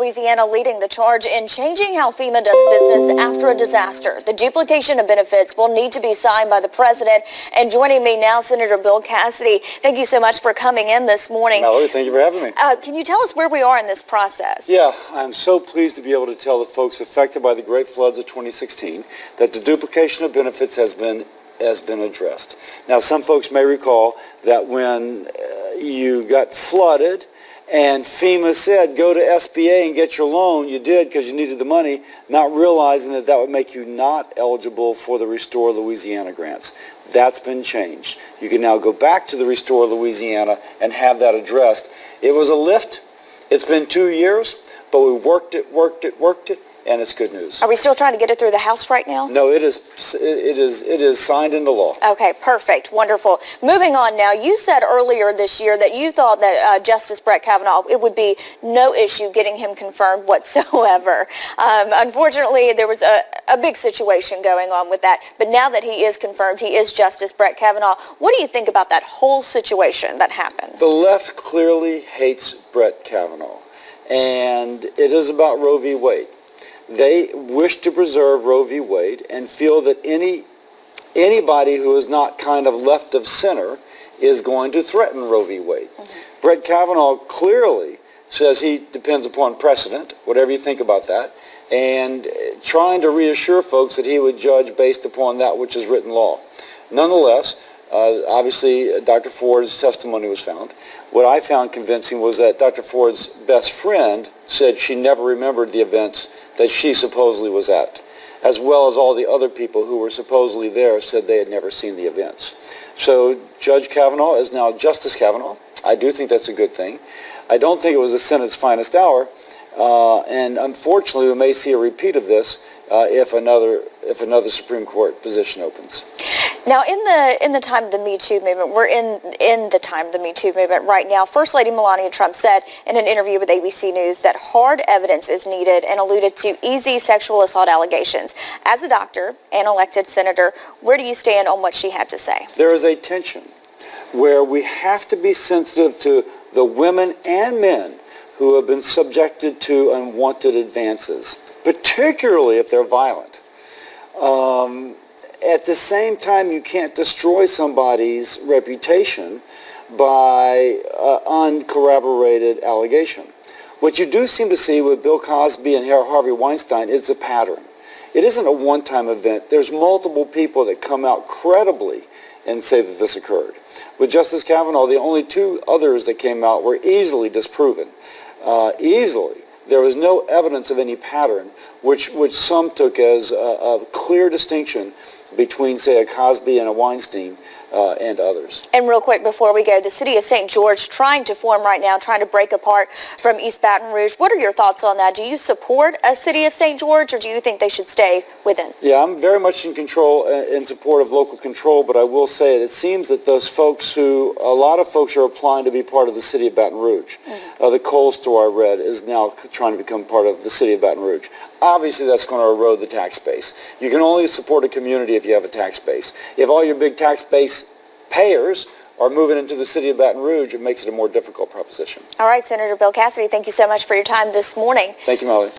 Louisiana leading the charge in changing how FEMA does business after a disaster. The duplication of benefits will need to be signed by the president. And joining me now, Senator Bill Cassidy. Thank you so much for coming in this morning. Mallory, thank you for having me. Can you tell us where we are in this process? Yeah, I'm so pleased to be able to tell the folks affected by the great floods of 2016 that the duplication of benefits has been addressed. Now, some folks may recall that when you got flooded and FEMA said, go to SBA and get your loan, you did because you needed the money, not realizing that that would make you not eligible for the Restore Louisiana grants. That's been changed. You can now go back to the Restore Louisiana and have that addressed. It was a lift. It's been 2 years, but we worked it, and it's good news. Are we still trying to get it through the House right now? No, it is signed into law. Okay, perfect, wonderful. Moving on now, you said earlier this year that you thought that Justice Brett Kavanaugh, it would be no issue getting him confirmed whatsoever. Unfortunately, there was a big situation going on with that, but now that he is confirmed, he is Justice Brett Kavanaugh. What do you think about that whole situation that happened? The left clearly hates Brett Kavanaugh, and it is about Roe v. Wade. They wish to preserve Roe v. Wade and feel that anybody who is not kind of left of center is going to threaten Roe v. Wade. Mm-hmm. Brett Kavanaugh clearly says he depends upon precedent, whatever you think about that, and trying to reassure folks that he would judge based upon that which is written law. Nonetheless, obviously, Dr. Ford's testimony was found. What I found convincing was that Dr. Ford's best friend said she never remembered the events that she supposedly was at, as well as all the other people who were supposedly there said they had never seen the events. So Judge Kavanaugh is now Justice Kavanaugh. I do think that's a good thing. I don't think it was the Senate's finest hour, and unfortunately we may see a repeat of this if another Supreme Court position opens. Now, in the time of the Me Too movement, we're in the time of the Me Too movement right now. First Lady Melania Trump said in an interview with ABC News that hard evidence is needed and alluded to easy sexual assault allegations. As a doctor and elected senator, where do you stand on what she had to say? There is a tension where we have to be sensitive to the women and men who have been subjected to unwanted advances, particularly if they're violent. At the same time, you can't destroy somebody's reputation by uncorroborated allegation. What you do seem to see with Bill Cosby and Harvey Weinstein is a pattern. It isn't a one-time event. There's multiple people that come out credibly and say that this occurred. With Justice Kavanaugh, the only two others that came out were easily disproven. Easily. There was no evidence of any pattern, which some took as a clear distinction between, say, a Cosby and a Weinstein and others. And real quick before we go, the city of St. George trying to form right now, trying to break apart from East Baton Rouge. What are your thoughts on that? Do you support a city of St. George, or do you think they should stay within? Yeah, I'm very much in support of local control, but I will say it seems that a lot of folks are applying to be part of the city of Baton Rouge. Mm-hmm. The Kohl's store I read is now trying to become part of the city of Baton Rouge. Obviously, that's going to erode the tax base. You can only support a community if you have a tax base. If all your big tax base payers are moving into the city of Baton Rouge, it makes it a more difficult proposition. All right, Senator Bill Cassidy, thank you so much for your time this morning. Thank you, Molly.